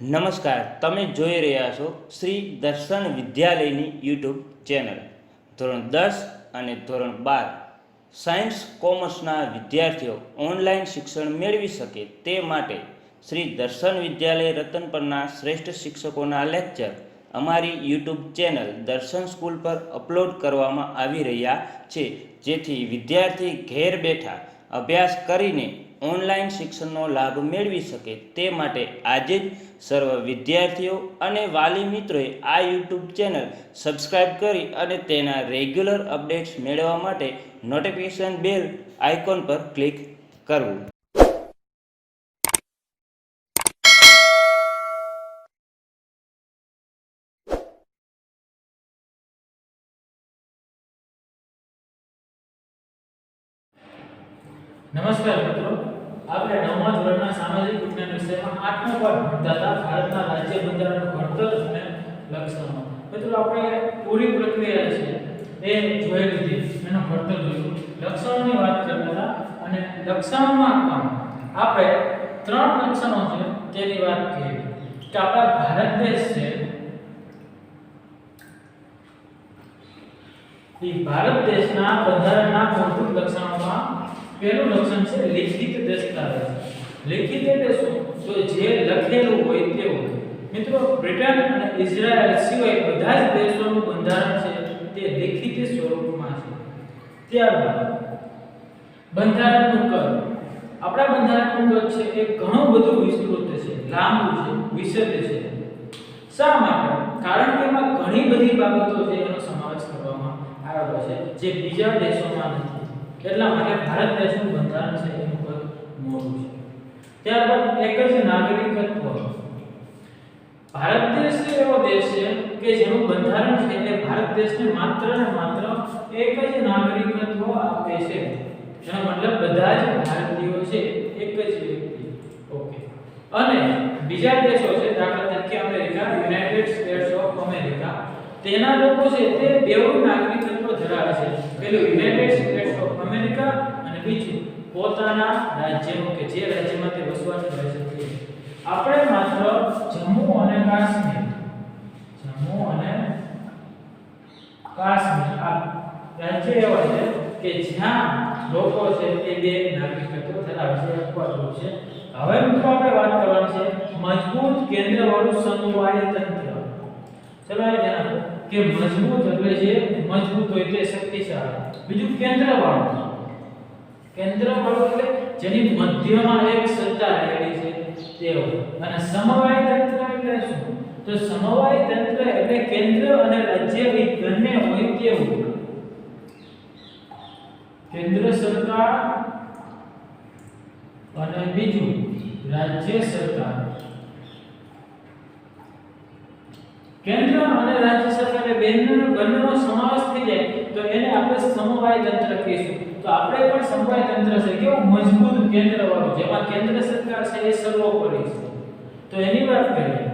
નમસ્કાર, તમે જોઈ રહ્યા છો શ્રી દર્શન વિદ્યાલયની યુટ્યુબ ચેનલ. ધોરણ 10 અને ધોરણ 12 સાયન્સ કોમર્સના વિદ્યાર્થીઓ ઓનલાઈન શિક્ષણ મેળવી શકે તે માટે શ્રી દર્શન વિદ્યાલય રતનપરના શ્રેષ્ઠ શિક્ષકોના લેક્ચર અમારી યુટ્યુબ ચેનલ દર્શન સ્કૂલ પર અપલોડ કરવામાં આવી રહ્યા છે, જેથી વિદ્યાર્થી ઘેર બેઠા અભ્યાસ કરીને ઓનલાઈન શિક્ષણનો લાભ મેળવી શકે તે માટે આજે જ સર્વ વિદ્યાર્થીઓ અને વાલી મિત્રોએ આ યુટ્યુબ ચેનલ સબસ્ક્રાઈબ કરી અને તેના રેગ્યુલર અપડેટ્સ મેળવવા માટે નોટિફિકેશન બેલ આઇકોન પર ક્લિક કરવું. નમસ્કાર મિત્રો, આપણે 9મા ધોરણના સામાજિક વિજ્ઞાન વિષયમાં 8મો પાઠ ભણતા હતા, ભારતના રાજ્ય બંધારણનું ઘડતર અને લક્ષણો. મિત્રો આપણે પૂરી પ્રક્રિયા છે એ જોઈ લીધી, એનો ઘડતર જોયું, લક્ષણોની વાત કરતા હતા અને લક્ષણોમાં પણ આપણે 3 લક્ષણો છે તેની વાત કરી કે આપણા ભારત દેશ છે એ ભારત દેશના બંધારણના મૂળભૂત લક્ષણોમાં પહેલું લક્ષણ છે લિખિત દસ્તાવેજ. લિખિત એટલે શું? તો જે લખેલું હોય તેવું. મિત્રો બ્રિટન અને ઇઝરાયલ સિવાય બધા જ દેશોનું બંધારણ છે તે લિખિત સ્વરૂપમાં છે. ત્યારબાદ બંધારણનું કદ. આપણા બંધારણનું કદ છે એ ઘણું બધું વિસ્તૃત છે, લાંબુ છે, વિશદ છે. શા માટે? કારણ કે એમાં ઘણી બધી બાબતો છે એનો સમાવેશ કરવામાં આવ્યો છે જે બીજા દેશોમાં નથી. એટલા માટે ભારત દેશનું બંધારણ છે એનું કદ મોટું છે. ત્યારબાદ એક જ નાગરિકત્વ. ભારત દેશ એવો દેશ છે કે જેનું બંધારણ છે એ ભારત દેશને માત્ર ને માત્ર એક જ નાગરિકત્વ આપે છે. એનો મતલબ બધા જ ભારતીયો છે, એક જ વ્યક્તિ. ઓકે. અને બીજા દેશો છે, દાખલા તરીકે America, United states of America, તેના લોકો છે તે બેઉ નાગરિકત્વ ધરાવે છે. પેલું યુનાઇટેડ સ્ટેટ્સ ઓફ અમેરિકા અને બીજું પોતાના રાજ્યનું કે જે રાજ્યમાં તે વસવાટ કરે છે. આપણે માત્ર જમ્મુ અને કાશ્મીર આ રાજ્ય એવા છે કે જ્યાં લોકો છે તે બે નાગરિકત્વ ધરાવે છે, અપવાદરૂપ છે. હવે મિત્રો આપણે વાત કરવાની છે મજબૂત કેન્દ્રવાળું સમવાય તંત્ર. ચલો ધ્યાન કે મજબૂત એટલે જે મજબૂત હોય તે શક્તિશાળી. બીજું કેન્દ્રવાળું એટલે જેની મધ્યમાં એક સત્તા રહેલી છે તેવું. અને સમવાય તંત્ર એટલે શું? તો સમવાય તંત્ર એટલે કેન્દ્ર અને રાજ્ય બંને હોય તેવું. કેન્દ્ર સરકાર અને બીજું રાજ્ય સરકાર. કેન્દ્ર અને રાજ્ય સરકાર બંનેનો સમાવેશ થઈ જાય તો એને આપણે સમવાય તંત્ર કહીશું. તો આપણે પણ સમવાય તંત્ર છે કેવું મજબૂત કેન્દ્ર વાળું, જેમાં કેન્દ્ર સરકાર છે એ સર્વોપરી છે. તો એની વાત કરીએ,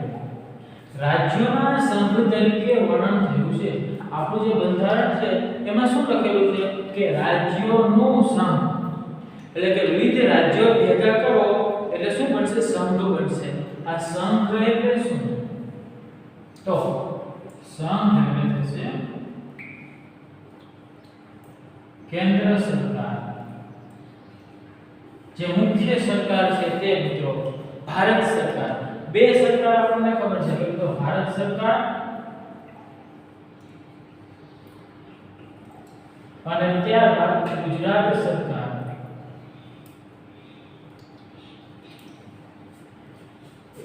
રાજ્યોના સંઘ તરીકે વર્ણન થયું છે. આપણું જે બંધારણ છે એમાં શું લખેલું છે કે રાજ્યોનું સંઘ, એટલે કે વિવિધ રાજ્યો ભેગા કરો એટલે શું બનશે? સંઘ બનશે. આ સંઘ એટલે શું? તો સંઘ એટલે છે કેન્દ્ર સરકાર. જે મુખ્ય સરકાર છે તે મિત્રો ભારત સરકાર. બે સરકાર આપણને ખબર છે કે તો ભારત સરકાર અને ત્યારબાદ ગુજરાત સરકાર.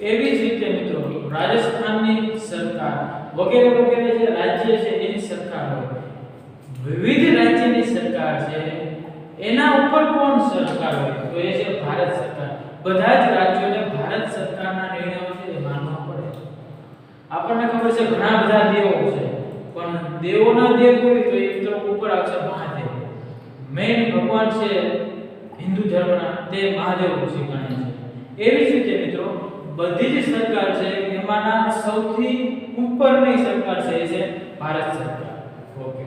એવી જ રીતે મિત્રો રાજસ્થાનની સરકાર વગેરે વગેરે જે રાજ્ય છે એની સરકાર હોય. વિવિધ રાજ્યની સરકાર છે એના ઉપર કોણ સરકાર હોય? તો એ છે ભારત સરકાર. બધા જ રાજ્યોને ભારત સરકારના નિર્ણયો છે એ માનવા પડે. આપણને ખબર છે ઘણા બધા દેવો છે, પણ દેવોના દેવ કોઈ તો એક તો ઉપર આવશે મહાદેવ. મેઇન ભગવાન છે હિન્દુ ધર્મના તે મહાદેવ ઋષિ ગણાય છે. એવી જ રીતે મિત્રો બધી જ સરકાર છે એમાંના સૌથી ઉપરની સરકાર છે એ છે ભારત સરકાર. ઓકે.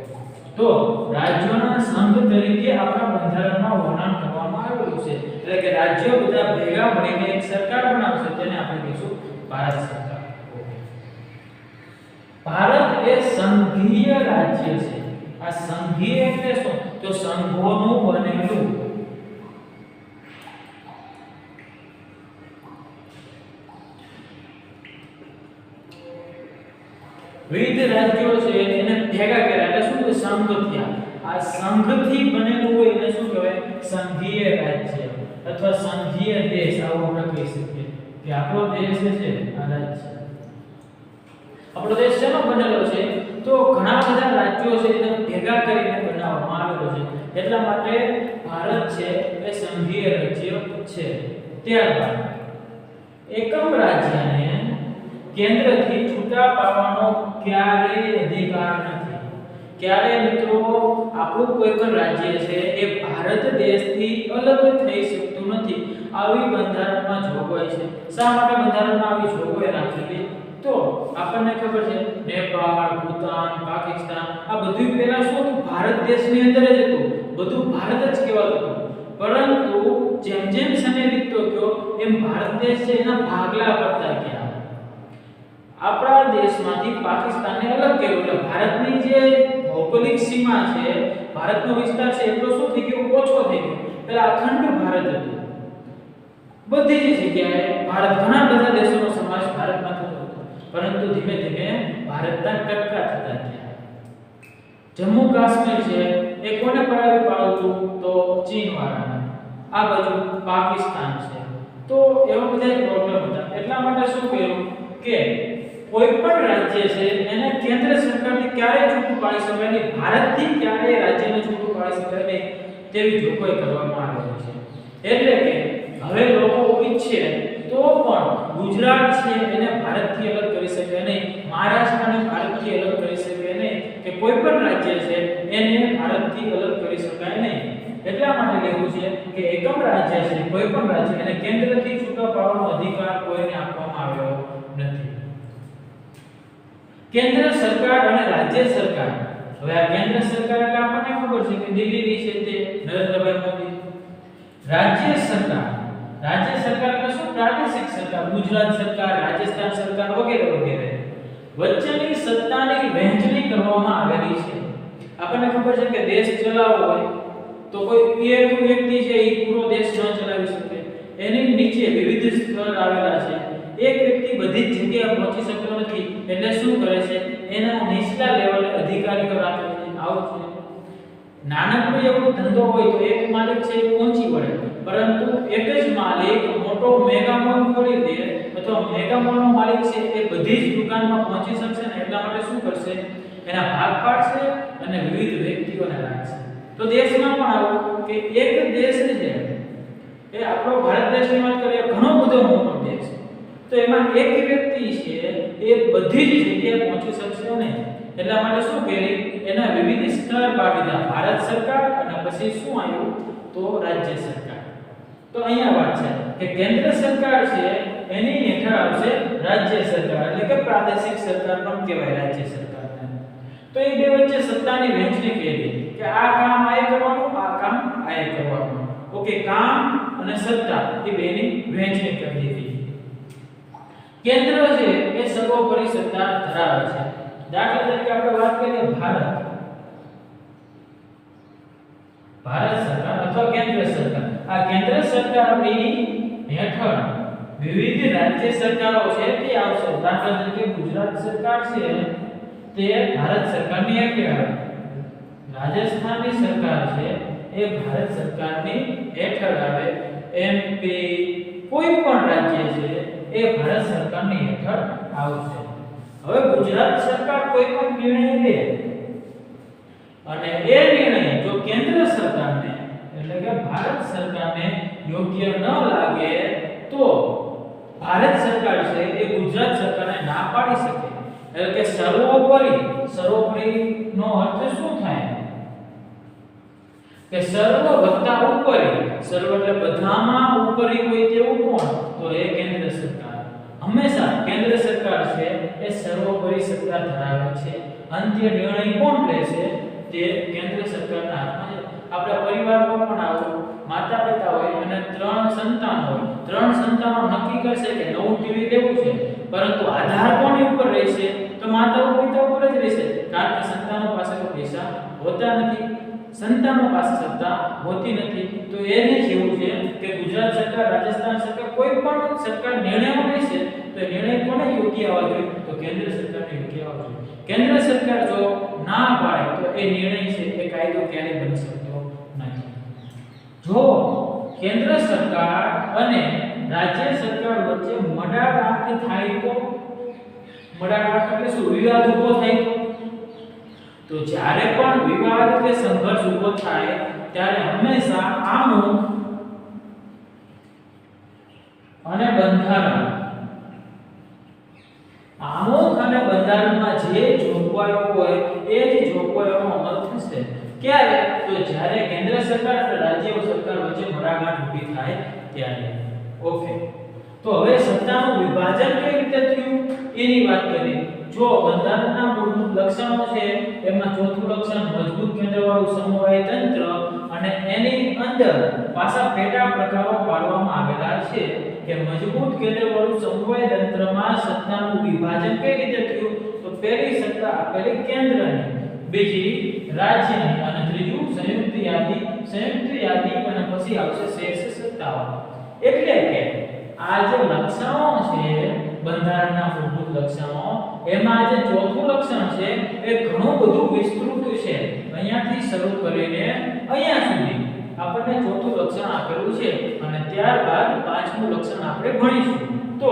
તો રાજ્યોના સંઘ તરીકે આપણા બંધારણમાં વર્ણન કરવામાં આવેલું છે. એટલે કે રાજ્યો બધા ભેગા મળીને એક સરકાર બનાવશે, તેને આપણે કહીશું ભારત સરકાર. ઓકે. ભારત એ સંઘીય રાજ્ય છે. આ સંઘીય એટલે શું? તો સંઘોનું બનેલું. વિવિધ રાજ્યો છે એને ભેગા કર્યા એટલે શું? સંઘ થયા. આ સંઘથી બનેલું હોય એને શું કહેવાય? સંઘીય રાજ્ય અથવા સંઘીય દેશ, આવું આપણે કહી શકીએ કે આપણો દેશ છે આ રાજ્ય. આપણો દેશ શેનો બનેલો છે? તો ઘણા બધા રાજ્યો છે એને ભેગા કરીને બનાવવામાં આવેલો છે. એટલા માટે ભારત છે એ સંઘીય રાજ્ય છે. ત્યારબાદ એકમ રાજ્યને કેન્દ્રથી છૂટા પાડવાનો ક્યારેય અધિકાર નથી. ક્યારે મિત્રો આપણું કોઈ પણ રાજ્ય છે એ ભારત દેશથી અલગ થઈ શકતું નથી. આવી બંધારણમાં જોગવાઈ છે. શા માટે બંધારણમાં આવી જોગવાઈ રાખેલી? તો આપણને ખબર છે નેપાળ, ભૂતાન, પાકિસ્તાન આ બધું પહેલા શું ભારત દેશની અંદર જ હતું. બધું ભારત જ કહેવાતું હતું. પરંતુ જેમ જેમ સમય વીતતો ગયો એમ ભારત દેશ છે એના ભાગલા પડતા ગયા. આપણા દેશમાંથી પાકિસ્તાનને અલગ કર્યું એટલે ભારતની જે ભૌગોલિક સીમા છે, ભારતનો વિસ્તાર છે એટલો શું થઈ ગયો? ઓછો થઈ ગયો. પહેલા અખંડ ભારત હતું. બધી જ જગ્યાએ ભારત, ઘણા બધા દેશોનો સમાવેશ ભારતમાં થતો હતો. પરંતુ ધીમે ધીમે ભારતના કટકા થતા ગયા. જમ્મુ કાશ્મીર છે એ કોને પડાવી પાડતું? તો ચીન વાળાને. આ બાજુ પાકિસ્તાન છે. તો એવા બધા પ્રોબ્લેમ હતા. એટલા માટે શું કર્યું કે કોઈ પણ રાજ્ય છે એને કેન્દ્ર સરકારથી ક્યારેય છૂટું પાડી શકાય નહીં. ભારતથી ક્યારેય રાજ્યને છૂટું પાડી શકાય નહીં તેવી જોગવાઈ કરવામાં આવેલી છે. એટલે કે હવે લોકો ઈચ્છે તો પણ ગુજરાત છે એને ભારતથી અલગ કરી શકે નહીં, મહારાષ્ટ્રને ભારતથી અલગ કરી શકે નહીં, કે કોઈ પણ રાજ્ય છે એને ભારતથી અલગ કરી શકાય નહીં. એટલા માટે લેવું છે કે એકમ રાજ્ય છે કોઈ પણ રાજ્ય એને કેન્દ્રથી છૂટા પાડવાનો અધિકાર કોઈને આપવામાં આવ્યો નથી. કેન્દ્ર સરકાર અને રાજ્ય સરકાર. હવે આ કેન્દ્ર સરકાર એટલે આપણને ખબર છે કે દિલ્હીની છે તે નરેન્દ્રભાઈ મોદી. રાજ્ય સરકાર એટલે શું? પ્રાદેશિક સરકાર, ગુજરાત સરકાર, રાજસ્થાન સરકાર વગેરે વગેરે. વચ્ચેની સત્તાની વહેંચણી કરવામાં આવેલી છે. આપણને ખબર છે કે દેશ ચલાવવો હોય તો કોઈ એક વ્યક્તિ છે એ પૂરો દેશ ન ચલાવી શકે. એની નીચે વિવિધ સ્તર આવેલા છે. એક વ્યક્તિ બધી જ જગ્યાએ પહોંચી શકતો નથી એટલે શું કરે છે? એના નીચલા લેવલે અધિકારીઓ રાખે છે. આવું છે. નાનકડો એવો ધંધો હોય તો એક માલિક છે એ પહોંચી વળે, પરંતુ એક જ માલિક મોટો મેગા મોલ ખોલી દે અથવા મેગા મોલનો માલિક છે એ બધી જ દુકાનમાં પહોંચી શકશે ને એટલા માટે શું કરશે? એના ભાગ પાડશે અને વિવિધ વ્યક્તિઓને રાખશે. તો દેશમાં પણ આવું કે એક દેશ છે એ આપણો ભારત દેશની વાત કરીએ ઘણો બધો મોટો દેશ છે. તો એમાં એક વ્યક્તિ છે એ બધી જ જગ્યાએ પહોંચી શકશે નહીં. એટલા માટે શું કરી? એના વિવિધ સ્તર પાડી દીધા. ભારત સરકાર અને પછી શું આવ્યું? તો રાજ્ય સરકાર. તો અહીંયા વાત છે કે કેન્દ્ર સરકાર છે એની હેઠળ આવશે રાજ્ય સરકાર, એટલે કે પ્રાદેશિક સરકાર પણ કહેવાય રાજ્ય સરકારને. તો એ બે વચ્ચે સત્તાની વહેંચણી કરી કે આ કામ આએ કરવાનું, આ કામ આએ કરવાનું. ઓકે, કામ અને સત્તા એ બેની વહેંચણી કરી દીધી. કેન્દ્ર છે એ સર્વોપરી સત્તા ધરાવે છે. દાખલા તરીકે આપણે વાત કરીએ ભારત સરકાર અથવા કેન્દ્ર સરકાર. આ કેન્દ્ર સરકારની હેઠળ વિવિધ રાજ્ય સરકારો છે તે આવશે. દાખલા તરીકે ગુજરાત સરકાર છે તે ભારત સરકારની હેઠળ આવે. રાજસ્થાનની સરકાર છે એ ભારત સરકારની હેઠળ આવે. એમપી કોઈ પણ રાજ્ય છે એ ભારત સરકારની હેઠળ આવશે. હવે ગુજરાત સરકાર કોઈ પણ નિર્ણય લે અને એ નિર્ણય જો કેન્દ્ર સરકારને એટલે કે ભારત સરકારને યોગ્ય ન લાગે તો ભારત સરકાર છે એ ગુજરાત સરકારને ના પાડી શકે. એટલે કે સર્વોપરી નો અર્થ શું થાય? કે સર્વ વત્તા ઉપરી. સર્વ એટલે બધામાં ઉપરી હોય તેવું કોણ? તો એ કેન્દ્ર સરકાર. હંમેશા કેન્દ્ર સરકાર છે એ સર્વોપરી સત્તા ધરાવે છે. અંત્ય નિર્ણય કોણ લે છે? તે કેન્દ્ર સરકારના હાથમાં છે. આપણા પરિવારમાં પણ આવો માતા પિતા હોય અને 3 સંતાન હોય. 3 સંતાનો નક્કી કરશે કે નવું ટીવી લેવું છે, પરંતુ આધાર કોની ઉપર રહેશે? તો માતા પિતા ઉપર જ રહેશે, કારણ કે સંતાનો પાસે તો પૈસા હોતા નથી, સંતાનો પાસે સત્તા હોતી નથી. તો એને કેવું છે કે ગુજરાત સરકાર, રાજસ્થાન સરકાર, કોઈ પણ સરકાર નિર્ણયો લેશે તો એ નિર્ણય કોને યોગ્ય આવવા જોઈએ? તો કેન્દ્ર સરકારને યોગ્ય આવવા જોઈએ. કેન્દ્ર સરકાર જો ના પાડે તો એ નિર્ણય છે એ કાયદો ક્યારેય બની શકતો નથી. જો કેન્દ્ર સરકાર અને રાજ્ય સરકાર વચ્ચે મડાગાંઠ થાય તો, મડાગાંઠ એટલે શું? વિવાદ ઊભો થાય તો જ્યારે પણ વિવાદ કે સંઘર્ષ ઊભો થાય ત્યારે હંમેશા આમુખ અને બંધારણ, આમુખ અને બંધારણમાં જે જોગવાઈઓ હોય એ જ જોગવાઈઓનો અમલ થશે. ક્યારે? તો જ્યારે કેન્દ્ર સરકાર અને રાજ્ય સરકાર વચ્ચે મડાગાંઠ ઊભી થાય ત્યારે. ઓકે, તો હવે સત્તાનું વિભાજન કઈ રીતે થયું એની વાત કરીએ. જો બંધારણના મૂળભૂત લક્ષણો છે એમાં ચોથું લક્ષણ મજબૂત કેન્દ્રવાળું સમવાય તંત્ર, અને એની અંદર પાછા પેટા પ્રકારો પાડવામાં આવેલા છે કે મજબૂત કેન્દ્રવાળું સમવાય તંત્રમાં સત્તાનું વિભાજન કઈ રીતે થયું? તો પહેલી સત્તા આપેલી કેન્દ્રની, બીજી રાજ્યની, અને ત્રીજું સંયુક્ત યાદી અને પછી આવશે શેષ સત્તાઓ. એટલે કે આ જે લક્ષણો છે બંધારણના મૂળભૂત લક્ષણો, એમાં જે ચોથું લક્ષણ છે એ ઘણું બધું વિસ્તૃત છે. અહીંયાથી શરૂ કરીને અહીંયા સુધી આપણને ચોથું લક્ષણ આપેલું છે, અને ત્યારબાદ પાંચમું લક્ષણ આપણે ભણીશું. તો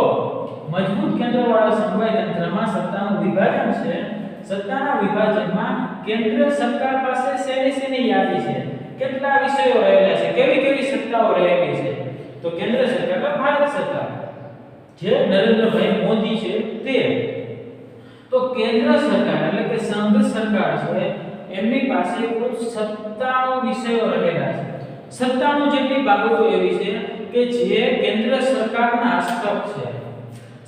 મજબૂત કેન્દ્રવાળા સમવાય તંત્રમાં સત્તાનું વિભાજન છે. સત્તાના વિભાજનમાં કેન્દ્ર સરકાર પાસે શેની યાદી છે? કેટલા વિષયો રહેલા છે? કેવી સત્તાઓ રહેલી છે? તો કેન્દ્ર સરકાર એટલે ભારત સરકાર, જે નરેન્દ્રભાઈ મોદી છે તે. તો કેન્દ્ર સરકાર એટલે કે સંઘ સરકાર છે, એમની પાસે કુલ 97 વિષયો રહેલા છે. 97 જેટલી બાબતો એવી છે કે જે કેન્દ્ર સરકારના હસ્તક છે.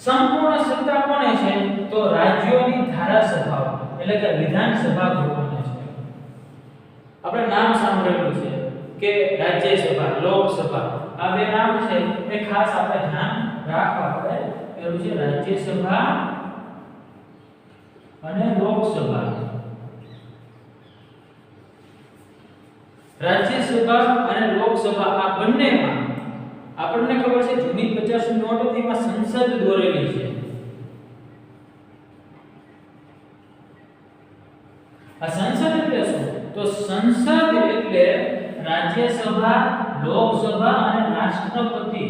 સંપૂર્ણ સત્તા કોને છે? તો રાજ્યોની ધારાસભાઓ એટલે કે વિધાનસભા ગૃહોને છે. આપણે નામ સાંભળેલું છે કે રાજ્યસભા, લોકસભા, આ બે નામ છે એ ખાસ આપણે ધ્યાન રાખવા પડે. એવું છે રાજ્યસભા અને લોકસભા. રાજ્યસભા અને લોકસભા આ બંનેમાં આપણને ખબર છે જૂની 50 નોટ હતી, એમાં સંસદ દોરેલી છે. આ સંસદ એટલે શું? તો સંસદ એટલે રાજ્યસભા, લોકસભા અને રાષ્ટ્રપતિ.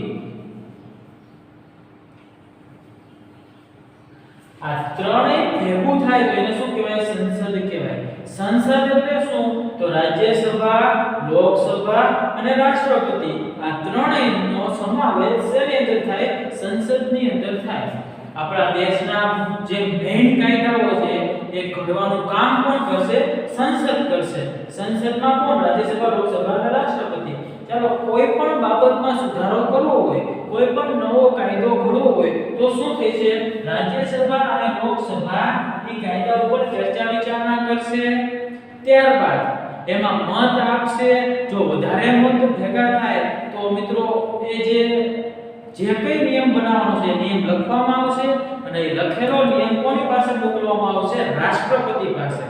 આ ત્રણેય ભેગું થાય તો એને શું કહેવાય? સંસદ કહેવાય. સંસદ એટલે શું? તો રાજ્યસભા, લોકસભા અને રાષ્ટ્રપતિ, આ ત્રણેયનો સમાવેશ શેની અંદર થાય? સંસદની અંદર થાય. આપણા દેશના જે મેઈન કાયદાઓ છે એ ઘડવાનું કામ કોણ કરશે? સંસદ કરશે. સંસદમાં કોણ? રાજ્યસભા, લોકસભા અને રાષ્ટ્રપતિ. ચાલો, કોઈ પણ બાબતમાં સુધારો કરવો હોય, કોઈ પણ નવો કાયદો ઘડવો હોય તો શું થશે? રાજ્યસભા અને લોકસભા એ કાયદા ઉપર ચર્ચા વિચારણા કરશે. ત્યારબાદ એમાં મત આપશે. જો વધારે મત ભેગા થાય તો મિત્રો એ જે કઈ નિયમ બનાવવાનો છે નિયમ લખવામાં આવશે, અને એ લખેલો નિયમ કોની પાસે મોકલવામાં આવશે? રાષ્ટ્રપતિ પાસે.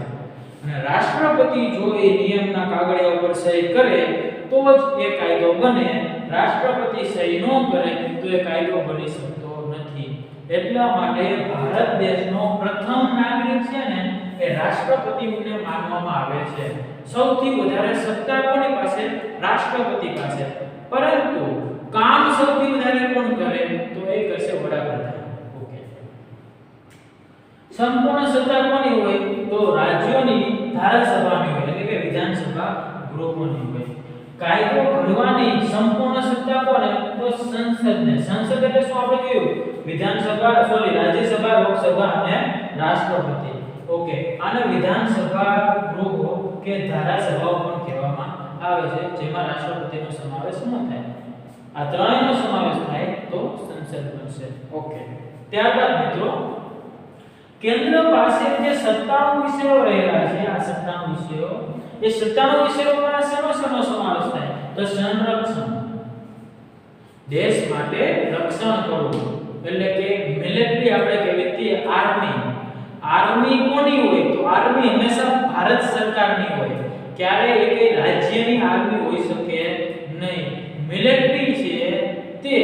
અને રાષ્ટ્રપતિ જો એ નિયમના કાગળિયા ઉપર સહી કરે તો જ એ કાયદો બને. રાષ્ટ્રપતિ સહી ન કરે તો એ કાયદો બની શકતો નથી. એટલા માટે ભારત દેશનો પ્રથમ નાગરિક છે ને એ રાષ્ટ્રપતિને માનવામાં આવે છે. સૌથી વધારે સત્તા કોની પાસે? રાષ્ટ્રપતિ પાસે. પરંતુ કામ સૌથી વધારે કોણ કરે? તો એ કરશે વડાપ્રધાન. ઓકે, સંપૂર્ણ સત્તા કોની હોય? તો રાજ્યોની ધારાસભાની હોય એટલે કે વિધાનસભા ગૃહોની હોય. કાયદો ઘડવાની સંપૂર્ણ સત્તા કોને? તો સંસદને. સંસદ એટલે શું આપણે કહ્યું? રાજ્યસભા, લોકસભા અને રાષ્ટ્રપતિ. ઓકે, આને વિધાનસભા ગૃહો કે ધારાસભાઓ પણ કહેવામાં આવે છે, જેમાં રાષ્ટ્રપતિનો સમાવેશ ન થાય. આ ત્રણેયનો સમાવેશ થાય તો સંસદ બનશે. ઓકે, ત્યારબાદ મિત્રો કેન્દ્ર પાસે જે 97 વિષયો રહેલા છે, આ 97 વિષયો, એ 97 વિષયોમાં શેનો સમાવેશ થાય? તો સંરક્ષણ, દેશ માટે રક્ષણ કરવું, એટલે કે મિલિટરી આપણે કહેવી તે આર્મી. આર્મી કોની હોય? તો આર્મી હંમેશા ભારત સરકારની હોય. ક્યારે એકે રાજ્યની આર્મી હોઈ શકે નહીં. મિલિટરી છે તે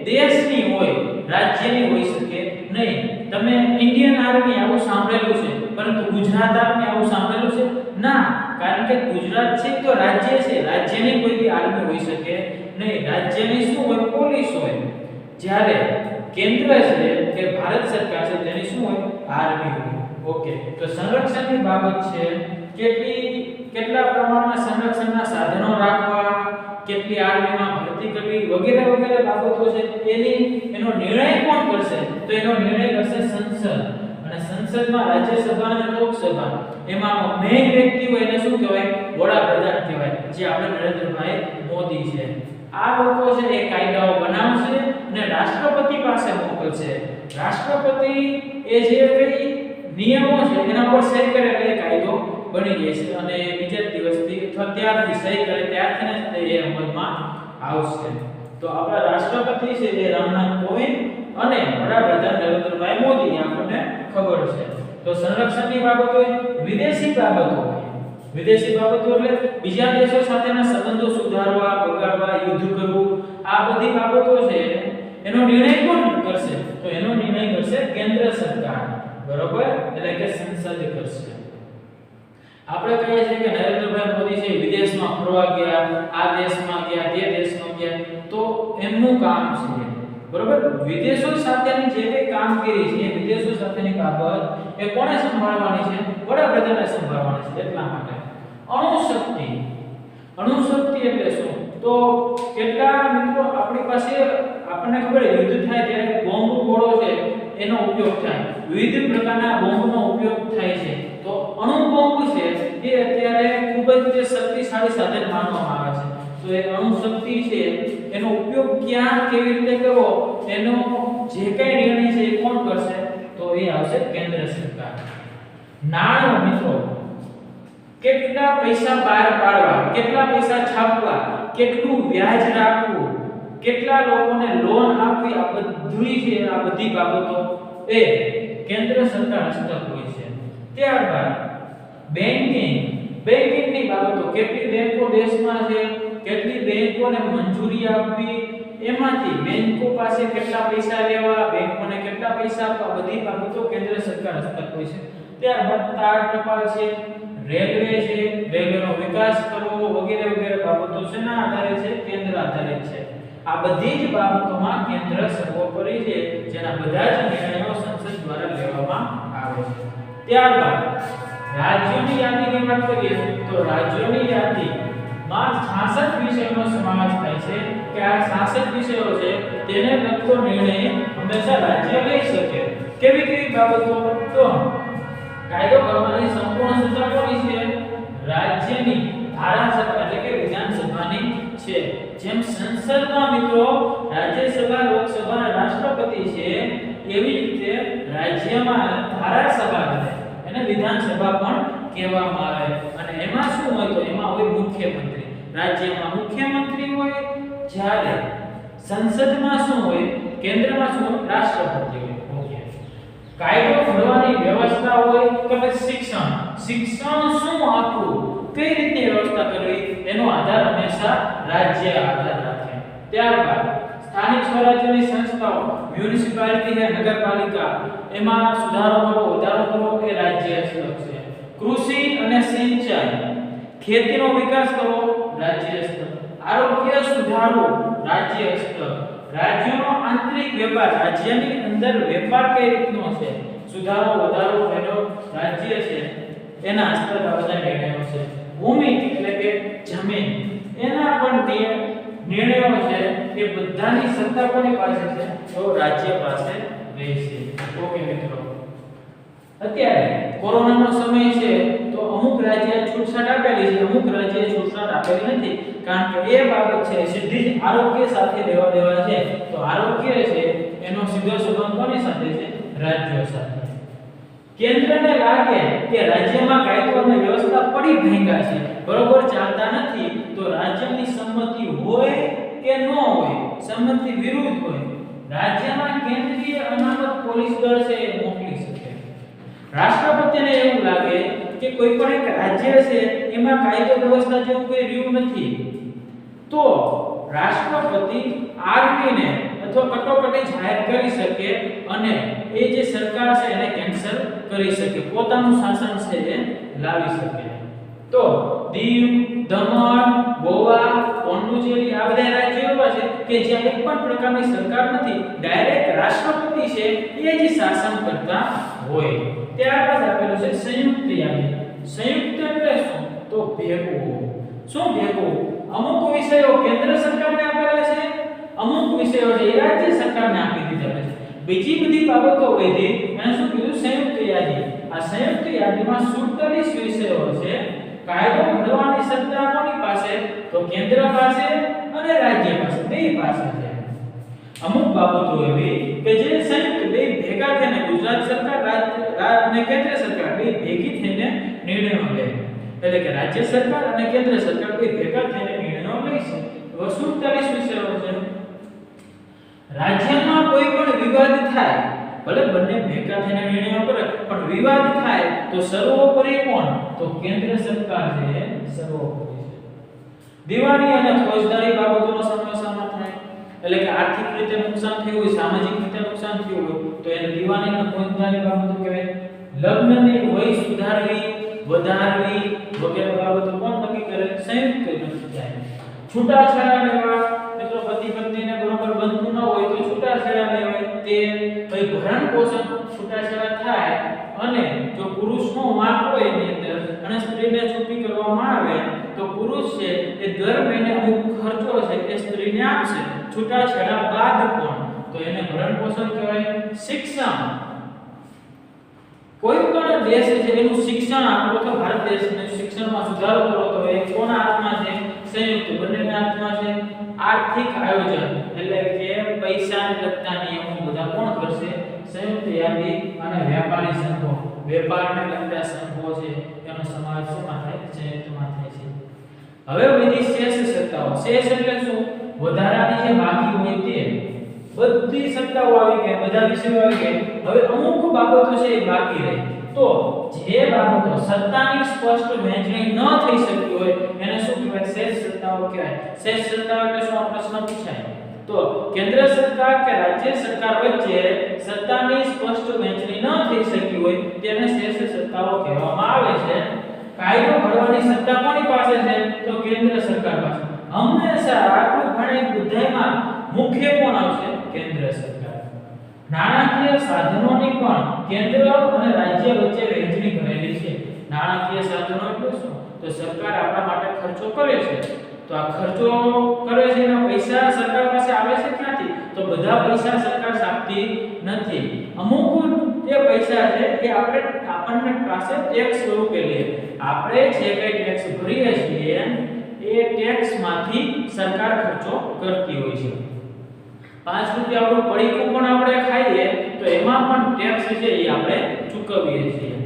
દેશની હોય, રાજ્યની હોઈ શકે નહીં. તમે ઇન્ડિયન આર્મી આવું સાંભળેલું છે, પરંતુ ગુજરાત આર્મી આવું સાંભળેલું છે ના. કારણ કે ગુજરાત છે તો રાજ્ય છે, રાજ્યની કોઈ આર્મી હોઈ શકે નહીં. રાજ્યની શું હોય? પોલીસ હોય. જ્યારે કેન્દ્ર છે કે ભારત સરકાર છે તેની શું હોય? આર્મી હોય. ઓકે, તો સંરક્ષણની બાબત છે કેટલા પ્રમાણમાં સંરક્ષણના સાધનો રાખવા, કેટલી આર્મીમાં ભરતી કરવી વગેરે વગેરે બાબતો છે એનો નિર્ણય કોણ કરશે? તો એનો નિર્ણય કરશે સંસદ. અને સંસદમાં રાજ્યસભા અને લોકસભા એમાં મેઇન વ્યક્તિ હોય એને શું કહેવાય? વડાપ્રધાન કહેવાય, જે આપણે નરેન્દ્રભાઈ મોદી છે. આ લોકો છે એ કાયદાઓ બનાવશે અને રાષ્ટ્રપતિ પાસે મોકલશે. રાષ્ટ્રપતિ એ જે કઈ નિયમો છે એના પર સહી કરે એટલે કાયદો બની જાય છે અને બીજા દિવસથી અથવા ત્યારથી સહી કરે ત્યારથી એ અમલમાં આવશે. તો આપણા રાષ્ટ્રપતિ છે એ રામનાથ કોવિંદ અને વડાપ્રધાન નરેન્દ્રભાઈ મોદી આપણને ખબર છે. તો સંરક્ષણની બાબતો વિદેશી બાબતો. વિદેશી બાબતો એટલે બીજા દેશો સાથેના સંબંધો સુધારવા, બગાડવા, યુદ્ધ કરવું, આ બધી બાબતો છે એનો નિર્ણય કોણ કરશે? તો એનો નિર્ણય કરશે કેન્દ્ર સરકાર. બરોબર, એટલે કે સંસદ કરશે. આપણે કહીએ છીએ કે નરેન્દ્રભાઈ મોદી છે વિદેશમાં ફરવા ગયા, આ દેશમાં ગયા, તે દેશમાં ગયા, તો એમનું કામ છે બરોબર વિદેશો સાથેની જે કંઈ કામગીરી છે વિદેશો સાથેની બાબત એ કોણે સંભાળવાની છે? વડાપ્રધાને સંભાળવાની છે. એટલા માટે અણુશક્તિ. અણુશક્તિ એટલે શું? તો કેટલા મિત્રો આપણી પાસે આપણને ખબર યુદ્ધ થાય ત્યારે બોમ્બ ગોળો છે એનો ઉપયોગ થાય, વિવિધ પ્રકારના બોમ્બનો ઉપયોગ થાય છે. તો અણુ બોમ્બ છે એ અત્યારે ખૂબ જ શક્તિશાળી સાધન માનવામાં આવે છે. તો એ અણુ શક્તિ છે એનો ઉપયોગ ક્યાં કેવી રીતે કરવો એનો જે કંઈ નિર્ણય છે એ કોણ કરશે? તો એ આવશે કેન્દ્ર સરકાર. નાણાં મિત્રો, કેટલા પૈસા બહાર પાડવા, કેટલા પૈસા છાપવા, કેટલું વ્યાજ રાખવું, કેટલા લોકોને લોન આપવી, આ બધી બાબતો એ કેન્દ્ર સરકાર હસ્તક હોય છે. ત્યારબાદ બેન્કિંગની બાબતો, કેટલી બેંકો દેશમાં છે, કેટલી બેંકોને મંજૂરી આપવી, એમાંથી બેંકો પાસે કેટલા પૈસા લેવા, બેંકોને કેટલા પૈસા આપવા, બધી બાબતો કેન્દ્ર સરકાર હસ્તક હોય છે. ત્યારબાદ તાર ટપાલ છે, રેલવે છે, રેલવેનો વિકાસ કરવો વગેરે વગેરે બાબતો શેના આધારે છે? કેન્દ્ર આધારિત છે. આ બધી જ બાબતોમાં કેન્દ્ર સર્વોપરી છે, જેના બધા જ નિર્ણયો સંસદ દ્વારા લેવામાં આવે છે. ત્યારબાદ રાજ્યોની યાદીની વાત કરીએ તો રાજ્યોની યાદીમાં 66 વિષયોનો સમાવેશ થાય છે કે આ 66 વિષયો છે તેને લગતો નિર્ણય હંમેશા રાજ્ય લઈ શકે. કેવી બાબતો? તો કાયદો કરવાની સંપૂર્ણ સત્તા કોની છે? રાજ્યની ધારાસભા એટલે કે વિધાનસભાની છે. જેમ સંસદમાં મિત્રો રાજ્યસભા, લોકસભા અને રાષ્ટ્રપતિ છે, એવી રીતે રાજ્યમાં ધારાસભા છે એને વિધાનસભા પણ કહેવામાં આવે. અને એમાં શું હોય? તો એમાં હોય મુખ્યમંત્રી. રાજ્યમાં મુખ્યમંત્રી હોય, જ્યારે સંસદમાં શું હોય? કેન્દ્રમાં શું હોય? રાષ્ટ્રપતિ હોય. ઓકે, કાયદો ઘડવાની વ્યવસ્થા હોય કે પછી શિક્ષણ શું આપવું, કઈ રીતની વ્યવસ્થા કરવી એનો આધાર હંમેશા રાજ્ય આધાર રાખે. ત્યારબાદ સ્થાનિક સ્વરાજ્યની સંસ્થાઓ, મ્યુનિસિપાલિટી કે નગરપાલિકા, એમાં સુધારો કરવો, વધારો કરવો એ રાજ્ય હસ્તક છે. કૃષિ અને સિંચાઈ, ખેતીનો વિકાસ કરવો રાજ્ય હસ્તક. આરોગ્ય સુધારવો રાજ્ય હસ્તક. રાજ્યનો આંતરિક વેપાર, રાજ્યની અંદર વેપાર કઈ રીતનો છે, સુધારો વધારો એનો રાજ્ય છે એના હસ્તક આ બધા નિર્ણયો છે. ભૂમિ એટલે કે જમીન, એના પણ નિર્ણયો છે એ બધાની સત્તા કોની પાસે છે? તો રાજ્ય પાસે રહેશે. ઓકે મિત્રો, અત્યારે કોરોનાનો સમય છે તો અમુક રાજ્ય છૂટછાટ આપેલી છે, અમુક રાજ્ય છૂટછાટ આપેલી નથી, કારણ કે એ બાબત છે સીધી જ આરોગ્ય સાથે લેવા દેવા છે. તો આરોગ્ય છે એનો સીધો સંબંધ કોની સાથે છે? રાજ્યો સાથે. કેન્દ્રને લાગે કે રાજ્યમાં કાયદો અને વ્યવસ્થા પડી ભાંગ્યા છે, બરોબર ચાલતા નથી, તો રાજ્યની સંમતિ હોય કે ન હોય, સંમતિ વિરુદ્ધ હોય રાજ્યમાં કેન્દ્રીય અનામત પોલીસ દળ છે એ મોકલી શકે. રાષ્ટ્રપતિને એવું લાગે કે કોઈ પણ એક રાજ્ય છે એમાં કાયદો વ્યવસ્થા જેવું કોઈ રહ્યું નથી, તો રાષ્ટ્રપતિ આર્મીને અથવા કટોકટી જાહેર કરી શકે અને એ જે સરકાર છે એને કેન્સલ કરી શકે, પોતાનું શાસન છે એ લાવી શકે. તો દીવ, દમણ, ગોવા, પોંડુચેરી આ બધા રાજ્યો એવા છે કે જ્યાં એક પણ પ્રકારની સરકાર નથી, ડાયરેક્ટ રાષ્ટ્રપતિ છે એ જ શાસન કરતા હોય. ત્યારબાદ આપેલું છે સંયુક્ત યાદી. સંયુક્ત એટલે શું? તો ભેગું. શું ભેગું? અમુક વિષયો કેન્દ્ર સરકારને આપેલા છે, અમુક વિષયો છે એ રાજ્ય સરકારને આપી દીધા છે. બીજી બધી બાબતો વધી એને શું કીધું? સંયુક્ત યાદી. આ સંયુક્ત યાદીમાં 47 વિષયો છે. કાયદો ઘડવાની સત્તા કોની પાસે? તો કેન્દ્ર પાસે અને રાજ્ય પાસે, બે પાસે છે. અમુક બાબતો એવી કે જે સંયુક્ત બે ભેગા થઈને ગુજરાત સરકાર અને કેન્દ્ર સરકાર બે ભેગી થઈને નિર્ણયો લે, એટલે કે રાજ્ય સરકાર અને કેન્દ્ર સરકાર બે ભેગા થઈને નિર્ણયો લે છે. 47 વિષયો છે. રાજ્યમાં કોઈ પણ વિવાદ થાય, ભલે બંને ભેગા થઈને નિર્ણયો કરે, પણ વિવાદ થાય તો સર્વોપરી કોણ? તો કેન્દ્ર સરકાર છે સર્વોપરી છે. દિવાળી અને ફોજદારી બાબતોનો સમાવેશ આમાં થાય, એટલે કે આર્થિક રીતે નુકસાન થયું હોય, સામાજિક રીતે નુકસાન થયું હોય તો એને દિવાળી અને ફોજદારી બાબતો કહેવાય. લગ્નની વય સુધારવી, વધારવી વગેરે બાબતો કોણ નક્કી કરે? સંયુક્ત નક્કી થાય. છૂટાછેડા લેવા, મિત્રો પતિ પત્નીને બરોબર બનતું ન હોય તો છૂટાછેડા લેવાય. તે ભાઈ ભરણ પોષણ છૂટાછેડા થાય અને જો પુરુષનો વાંક હોય એની અંદર અને સ્ત્રીને છૂટી કરવામાં આવે તો પુરુષ છે એ દર મહિને અમુક ખર્ચો છે એ સ્ત્રીને આપશે. છૂટાછેડા બાદ પણ તો એને ભરણ પોષણ કહેવાય. શિક્ષણ, કોઈ પણ દેશ છે એનું શિક્ષણ આપો તો ભારત દેશને શિક્ષણમાં સુધારો કરો તો એ કોના હાથમાં છે? સંયુક્ત બંનેના હાથમાં છે. આર્થિક આયોજન એટલે કે પૈસાને લગતા નિયમો બધા કોણ કરશે? સંયુક્ત યાદી અને વ્યાપારી સંઘો, વેપારને લગતા સંઘો છે એનો સમાવેશ શેમાં થાય? સંયુક્તમાં થાય છે. હવે વિધિ શેષ સત્તાઓ. શેષ એટલે શું? વધારાની જે બાકી હોય તે બધી સત્તાઓ આવી ગઈ, બધા વિષયો આવી ગયા. હવે અમુક બાબતો છે એ બાકી રહી, તો જે બાબતો સત્તાની સ્પષ્ટ વહેંચણી ન થઈ શકી હોય એને શું કહેવાય? શેષ સત્તાઓ કહેવાય. શેષ સત્તાઓ એટલે શું? આ પ્રશ્ન પૂછાય તો કેન્દ્ર સરકાર કે રાજ્ય સરકાર વચ્ચે સત્તાની સ્પષ્ટ વહેંચણી ન થઈ શકી હોય તેને શેષ સત્તાઓ કહેવામાં આવે છે. કાયદો ઘડવાની સત્તા કોની પાસે છે? તો કેન્દ્ર સરકાર પાસે. હંમેશા આટલું ભણી બુદ્ધાઈમાં મુખ્ય કોણ આવશે? કેન્દ્ર સરકાર. નાણાકીય સાધનોની પણ કેન્દ્ર અને રાજ્ય વચ્ચે વહેંચણી કરેલી છે. નાણાકીય સાધનો એટલે શું? તો સરકાર આપણા માટે ખર્ચો કરે છે, તો આ ખર્ચો કરે છે એના પૈસા સરકાર પાસે આવે છે ક્યાંથી? તો બધા પૈસા સરકાર આપતી નથી. અમુક જે પૈસા છે એ આપણને પાસે ટેક્સ સ્વરૂપે લે. આપણે જે કઈ ટેક્સ ભરીએ છીએ એ ટેક્સ માંથી સરકાર ખર્ચો કરતી હોય છે. 5 રૂપિયા આપણું પડીકું પણ આપણે ખાઈએ તો એમાં પણ ટેક્સ છે એ આપણે ચૂકવીએ છીએ.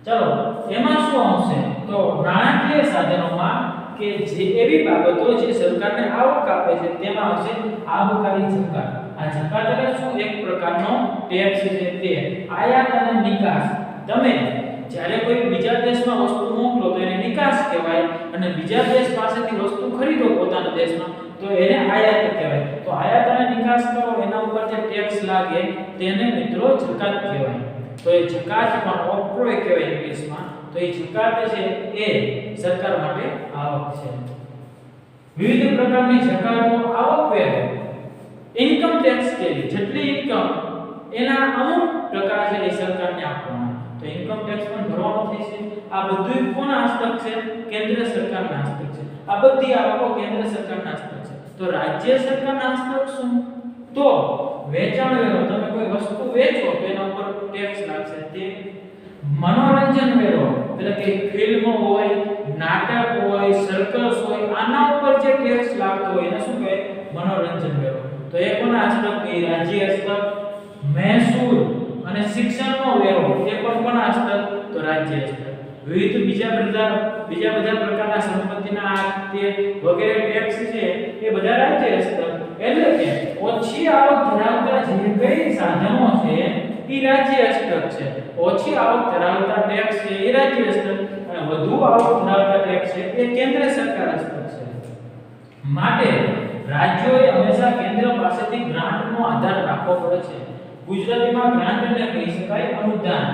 ચલો એમાં શું આવશે? તો નાણાકીય સાધનોમાં કે જે એવી બાબતો જે સરકારને આવક આપે છે તેમાં આવશે આબકારી જકાત. આ જકાત એટલે શું? એક પ્રકારનો ટેક્સ છે તે. આયાત અને નિકાસ. તમે જ્યારે કોઈ બીજા દેશમાં વસ્તુ મોકલો તો એને નિકાસ કહેવાય અને બીજા દેશ પાસેથી વસ્તુ ખરીદો પોતાના દેશમાં તો એને આયાત કહેવાય. તો આયાત અને નિકાસ કરો એના ઉપર જે ટેક્સ લાગે તેને મિત્રો જકાત કહેવાય. તો એ જકાત પણ ઓક્ટ્રોય કહેવાય ઇંગ્લિશમાં. તો એ જકાત છે એ સરકાર માટે આવક છે. વિવિધ પ્રકારની જકાતો, આવકવેરો, ઇન્કમ ટેક્સ કેવી જેટલી ઇન્કમ એના અમુક પ્રકાર છે એ સરકારને આપવાના. તો ઇન્કમ ટેક્સ પણ ભરવાનો થશે. આ બધું કોના હસ્તક છે? કેન્દ્ર સરકારના હસ્તક છે. આ બધી આવકો કેન્દ્ર સરકારના હસ્તક છે. તો રાજ્ય સરકારના હસ્તક શું? તો વેચાણ વેરો. તમે કોઈ વસ્તુ વેચો તો એના ઉપર ટેક્સ લાગશે તે. મનોરંજન વેરો એટલે કે ફિલ્મ હોય, નાટક હોય, સર્કસ હોય આના ઉપર જે ટેક્સ લાગતો હોય એને શું કહેવાય? મનોરંજન વેરો. તો એ કોના હસ્તક? એ રાજ્ય હસ્તક. મહેસૂલ અને શિક્ષણનો વેરો એ પણ કોના હસ્તક? તો રાજ્ય હસ્તક. વિવિધ બીજા બધા પ્રકારના સંપત્તિના આ તે વગેરે ટેક્સ છે એ બધા રાજ્ય હસ્તક. એટલે કે ઓછી આવક ધરાવતા જે કઈ સાધનો છે એ રાજ્ય હસ્તક છે. ઓછી આવક ધરાવતા ટેક્સ છે એ રાજ્ય હસ્તક અને વધુ આવક ધરાવતા ટેક્સ છે એ કેન્દ્ર સરકાર હસ્તક છે. માટે રાજ્યોએ હંમેશા કેન્દ્ર પાસેથી ગ્રાન્ટનો આધાર રાખવો પડે છે. ગુજરાતીમાં ગ્રાન્ટને કહી શકાય અનુદાન.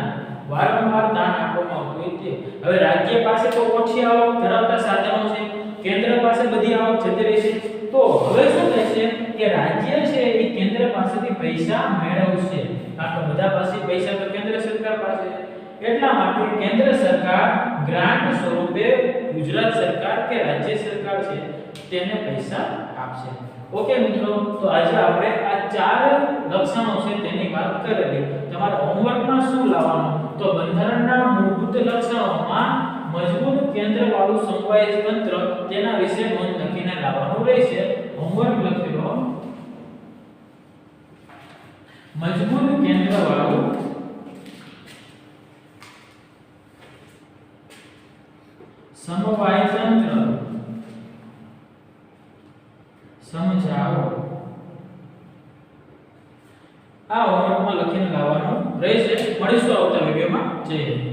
વારંવાર દાન આપવામાં આવતું હોય તે. હવે રાજ્ય પાસે તો ઓછી આવક ધરાવતા સાધનો છે, કેન્દ્ર પાસે બધી આવક જતી રહેશે. તો હવે શું થશે કે રાજ્ય છે એ કેન્દ્ર પાસેથી પૈસા મેળવશે. કારણ કે બધા પાસે પૈસા તો કેન્દ્ર સરકાર પાસે છે. એટલા માટે કેન્દ્ર સરકાર ગ્રાન્ટ સ્વરૂપે ગુજરાત સરકાર કે રાજ્ય સરકાર છે તેને પૈસા આપશે. ઓકે મિત્રો, તો આજે આપણે આ 4 લક્ષણો છે તેની વાત કરેલી. તમારે હોમવર્કમાં શું લાવવાનું? તો બંધારણના મૂળભૂત લક્ષણોમાં મજબૂત કેન્દ્રવાળું સમવાય તંત્ર તેના વિશે નોંધ લખીને લાવવાનું રહેશે. હોમવર્ક લખી લો. મજબૂત કેન્દ્રવાળું સમવાય તંત્ર સમજાવો. આ હોમવર્કમાં લખીને લાવવાનું રહેશે. મળીશું આવતા વિડિયોમાં. જય હિન્દ.